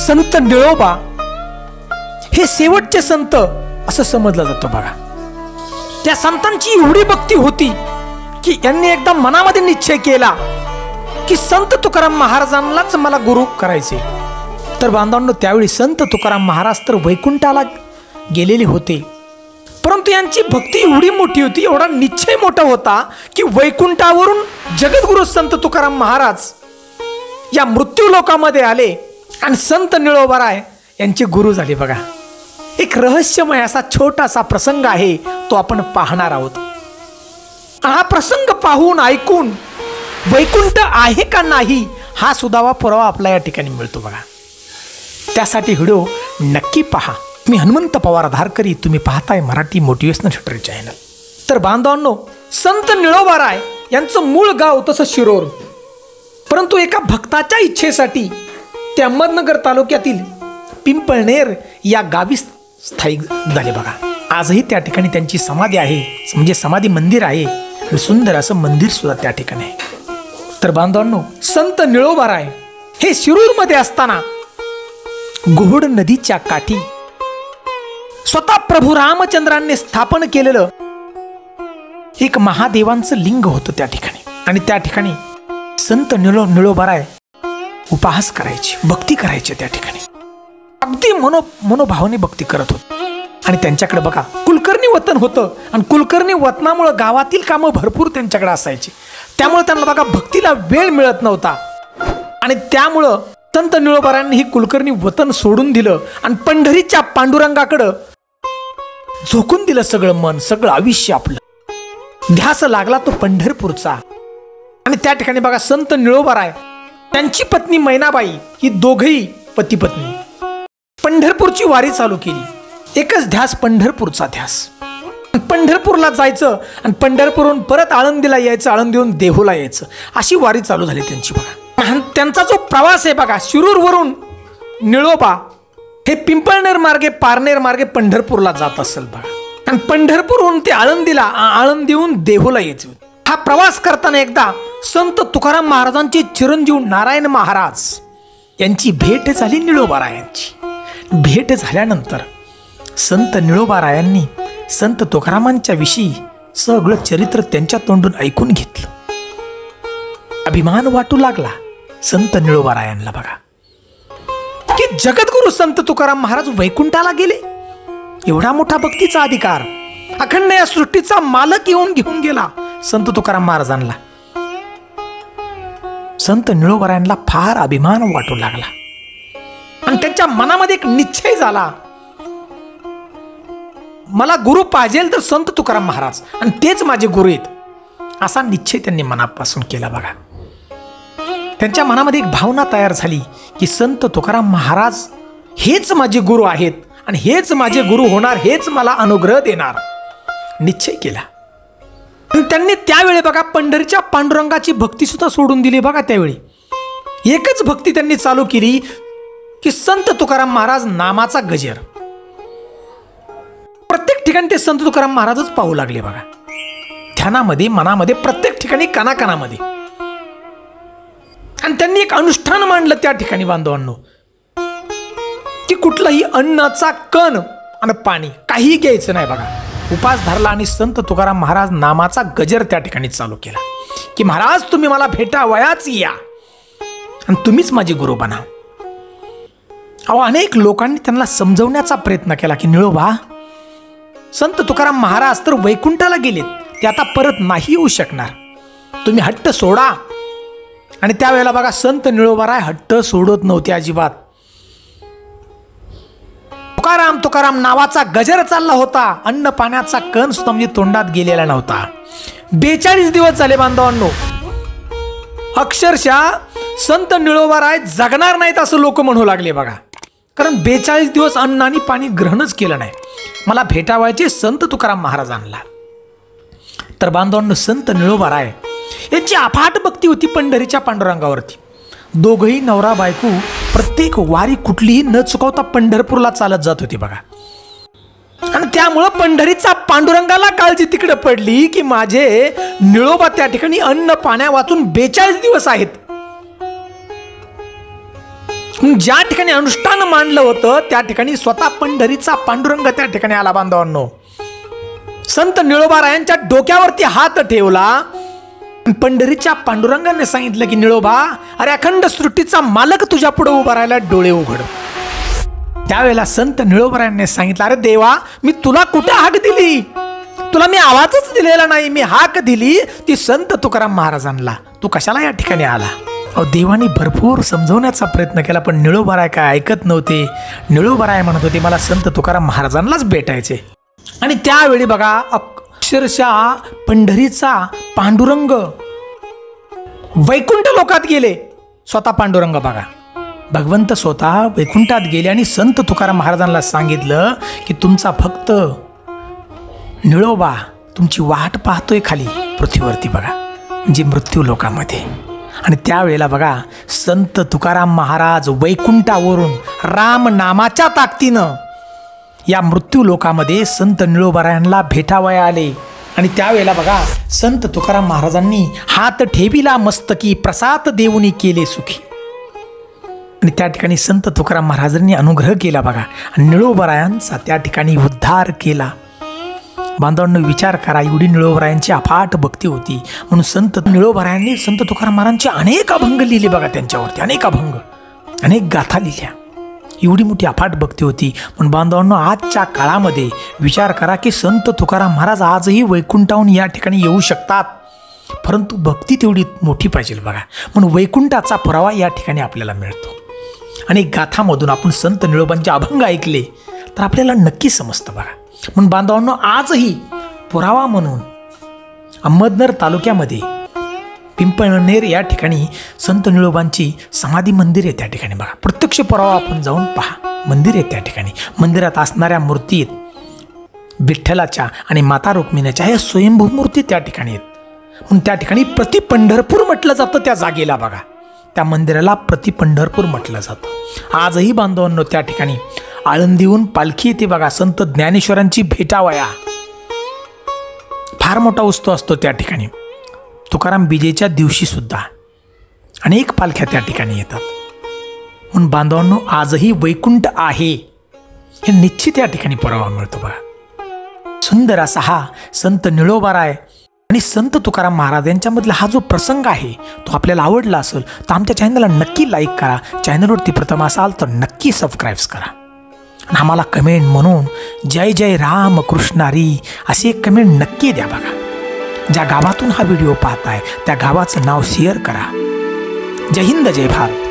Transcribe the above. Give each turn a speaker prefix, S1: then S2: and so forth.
S1: संत निळोबा हे शेवटचे संत असं समजलं जातं बघा. त्या संतांची एवढी भक्ती होती की यांनी एकदा मनामध्ये निश्चय केला की संत तुकाराम महाराजांनाच मला गुरु करायचे. तर बांधवांनो, त्यावेळी संत तुकाराम महाराज तर वैकुंठाला गेलेले होते, परंतु यांची भक्ती एवढी मोठी होती, एवढा निश्चय मोठा होता की वैकुंठावरून जगद्गुरु संत तुकाराम महाराज या मृत्यू लोकामध्ये आले आणि संत निळोबाराय यांचे गुरु झाले बघा. एक रहस्यमय असा छोटासा प्रसंग आहे, तो आपण पाहणार आहोत. हा प्रसंग पाहून ऐकून वैकुंठ आहे का नाही हा सुद्धा पुरावा आपला या ठिकाणी मिळतो बघा. त्यासाठी व्हिडिओ नक्की पहा. मी हनुमंत पवार धारकरी, तुम्ही पाहताय मराठी मोटिवेशनल हिस्टरी चॅनल. तर बांधवांनो, संत निळोबाराय यांचं मूळ गाव तसं शिरोर, परंतु एका भक्ताच्या इच्छेसाठी ते अहमदनगर तालुक्यातील पिंपळनेर या गावी स्थायिक झाले बघा. आजही त्या ठिकाणी त्यांची समाधी आहे, म्हणजे समाधी मंदिर आहे आणि सुंदर असं मंदिर सुद्धा त्या ठिकाणी आहे. तर बांधवांनो, संत निळोबाराय हे शिरूरमध्ये असताना घोड नदीच्या काठी स्वतः प्रभू रामचंद्रांनी स्थापन केलेलं एक महादेवांचं लिंग होतं त्या ठिकाणी. आणि त्या ठिकाणी संत निळोबाराय उपहास करायचे, भक्ती करायचे. त्या ठिकाणी अगदी मनोभावाने भक्ती करत होते. आणि त्यांच्याकडे बघा कुलकर्णी वतन होतं आणि कुलकर्णी वतनामुळे गावातील कामं भरपूर त्यांच्याकडे असायची. त्यामुळे त्यांना बघा भक्तीला वेळ मिळत नव्हता. आणि त्यामुळं संत निळोबारायांनी ही कुलकर्णी वतन सोडून दिलं आणि पंढरीच्या पांडुरंगाकडं झोकून दिलं सगळं मन, सगळं आयुष्य. आपलं ध्यास लागला तो पंढरपूरचा. आणि त्या ठिकाणी बघा संत निळोबाराय त्यांची पत्नी मैनाबाई ही दोघही पती पत्नी पंढरपूरची वारी चालू केली. एकच ध्यास, पंढरपूरचा ध्यास. पंढरपूरला जायचं आणि पंढरपूरहून परत आळंदीला यायचं, आळंदीहून देहूला यायचं, अशी वारी चालू झाली त्यांची बघा. त्यांचा जो प्रवास आहे बघा, शिरूरवरून निळोबा हे पिंपळनेर मार्गे, पारनेर मार्गे पंढरपूरला जात असेल बघा. आणि पंढरपूरहून ते आळंदीला, आळंदीहून देहूला यायचं. हा प्रवास करताना एकदा संत तुकाराम महाराजांचे चिरंजीव नारायण महाराज यांची भेट झाली निळोबारायांची. भेट झाल्यानंतर संत निळोबारायांनी संत तुकारामांच्या विषयी सगळं चरित्र त्यांच्या तोंडून ऐकून घेतलं. अभिमान वाटू लागला संत निळोबारायांना बघा की जगद्गुरु संत तुकाराम महाराज वैकुंठाला गेले. एवढा मोठा भक्तीचा अधिकार अखंड या सृष्टीचा मालक येऊन घेऊन गेला संत तुकाराम महाराजांना. संत निळोबारायांना फार अभिमान वाटू लागला आणि त्यांच्या मनामध्ये एक निश्चय झाला, मला गुरु पाहिजे तर संत तुकाराम महाराज आणि तेच माझे गुरु आहेत, असा निश्चय त्यांनी मनापासून केला बघा. त्यांच्या मनामध्ये एक भावना तयार झाली की संत तुकाराम महाराज हेच माझे गुरु आहेत आणि हेच माझे गुरु होणार, हेच मला अनुग्रह देणार, निश्चय केला. आणि त्यांनी त्यावेळी बघा पंढरीच्या पांडुरंगाची भक्ती सुद्धा सोडून दिली बघा. त्यावेळी एकच भक्ती त्यांनी चालू केली की संत तुकाराम महाराज नामाचा गजर. प्रत्येक ठिकाणी ते संत तुकाराम महाराजच पाहू लागले बघा, ध्यानामध्ये, मनामध्ये, प्रत्येक ठिकाणी, कानाकानामध्ये. आणि त्यांनी एक अनुष्ठान मांडलं त्या ठिकाणी बांधवांनो की कुठलाही अन्नाचा कण आणि पाणी काही घ्यायचं नाही बघा. उपास धरला आणि संत तुकाराम महाराज नामाचा गजर त्या ठिकाणी चालू केला की महाराज तुम्ही मला भेटावयाच या आणि तुम्हीच माझे गुरु बना. अहो, अनेक लोकांनी त्यांना समजवण्याचा प्रयत्न केला की निळोबा, संत तुकाराम महाराज तर वैकुंठाला गेलेत, ते आता परत नाही येऊ शकणार, तुम्ही हट्ट सोडा. आणि त्यावेळेला बघा संत निळोबाराय हट्ट सोडत नव्हते अजिबात. तुकाराम तुकाराम नावाचा गजर चालला होता, अन्न पाण्याचा कण सुद्धा म्हणजे तोंडात गेलेला नव्हता. 42 दिवस झाले बांधवांनो. अक्षरशः संत निळोबाराय जगणार नाहीत असं लोक म्हणू लागले बघा. कारण 42 दिवस अन्न आणि पाणी ग्रहणच केलं नाही. मला भेटावायचे संत तुकाराम महाराजांना. तर बांधवांनो, संत निळोबाराय यांची अफाट भक्ती होती पंढरीच्या पांडुरंगावरती. दोघही नवरा बायको प्रत्येक वारी कुठलीही न चुकवता पंढरपूरला चालत जात होती बघा. आणि त्यामुळे पंढरीचा पांडुरंगाला काळजी तिकडे पडली की माझे निळोबा त्या ठिकाणी अन्न पाण्या वाचून 42 दिवस आहेत ज्या ठिकाणी अनुष्ठान मांडलं होतं त्या ठिकाणी स्वतः पंढरीचा पांडुरंग त्या ठिकाणी आला बांधवांनो. संत निळोबारायांच्या डोक्यावरती हात ठेवला. पंढरीच्या पांडुरंगाने सांगितलं की निळोबा, अरे अखंड सृष्टीचा मालक तुझ्या पुढे उभा राहिला, डोळे उघड. त्यावेळेला संत निळोबारायांनी सांगितलं, अरे देवा, मी तुला कुठे हाक दिली? तुला मी आवाजच दिलेला नाही. मी हाक दिली ती संत तुकाराम महाराजांना. तू कशाला या ठिकाणी आला? देवानी भरपूर समजवण्याचा प्रयत्न केला, पण निळोबाराय काय ऐकत नव्हते. निळोबाराय म्हणत होते मला संत तुकाराम महाराजांनाच भेटायचे. आणि त्यावेळी बघा अक्षरशः पंढरीचा पांडुरंग वैकुंठ लोकात गेले. स्वतः पांडुरंग बघा, भगवंत स्वतः वैकुंठात गेले आणि संत तुकाराम महाराजांना सांगितलं की तुमचा भक्त निळोबा तुमची वाट पाहतोय खाली पृथ्वीवरती बघा, म्हणजे मृत्यू लोकामध्ये. आणि त्यावेळेला बघा संत तुकाराम महाराज वैकुंठावरून राम नामाच्या ताकदीनं या मृत्यू लोकामध्ये संत निळोबारायांना भेटावया आले. आणि त्यावेळेला बघा संत तुकाराम महाराजांनी हात ठेविला मस्तकी, प्रसाद देऊनी केले सुखी. आणि त्या ठिकाणी संत तुकाराम महाराजांनी अनुग्रह केला बघा, आणि निळोबारायांचा त्या ठिकाणी उद्धार केला. बांधवांनो विचार करा, एवढी निळोबारायांची अफाट भक्ती होती. म्हणून संत निळोबारायांनी संत तुकाराम महाराजांचे अनेक अभंग लिहिले बघा, त्यांच्यावरती अनेक अभंग, अनेक गाथा लिहिल्या. एवढी मोठी अफाट भक्ती होती. पण बांधवांनो आजच्या काळामध्ये विचार करा की संत तुकाराम महाराज आजही वैकुंठाहून या ठिकाणी येऊ शकतात, परंतु भक्ती तेवढी मोठी पाहिजे बघा. म्हणून वैकुंठाचा पुरावा या ठिकाणी आपल्याला मिळतो. आणि गाथामधून आपण संत निळोबांचे अभंग ऐकले तर आपल्याला नक्की समजतं बघा. म्हणून बांधवांनो आजही पुरावा म्हणून अहमदनगर तालुक्यामध्ये पिंपळनेर या ठिकाणी संत निळोबांची समाधी मंदिर आहे. त्या ठिकाणी बघा प्रत्यक्ष पुरावा आपण जाऊन पहा, मंदिर आहे त्या ठिकाणी. मंदिरात असणाऱ्या मूर्ती विठ्ठलाच्या आणि माता रुक्मिणीच्या ह्या स्वयंभू मूर्ती त्या ठिकाणी आहेत. म्हणून त्या ठिकाणी प्रति पंढरपूर म्हटलं जातं त्या जागेला बघा, त्या मंदिराला प्रति पंढरपूर म्हटलं जातं. आजही बांधवांनो त्या ठिकाणी आळंदीहून पालखी येते बघा, संत ज्ञानेश्वरांची भेटावया. फार मोठा उत्सव असतो त्या ठिकाणी. तुकाराम बीजेच्या दिवशी सुद्धा अनेक पालख्या त्या ठिकाणी येतात. म्हणून बांधवांनो आजही वैकुंठ आहे हे निश्चित या ठिकाणी पुरावा मिळतो बघा. सुंदर असा हा संत निळोबाराय आणि संत तुकाराम महाराज यांच्यामधला हा जो प्रसंग आहे तो आपल्याला आवडला असेल तर आमच्या चॅनलला नक्की लाईक करा. चॅनलवरती प्रथम असाल तर नक्की सबस्क्राईब करा. आणि आम्हाला कमेंट म्हणून जय जय राम कृष्णारी अशी एक कमेंट नक्की द्या बघा. ज्या गावातून हा व्हिडिओ पाहताय त्या गावाचं नाव शेअर करा. जय हिंद जय भारत.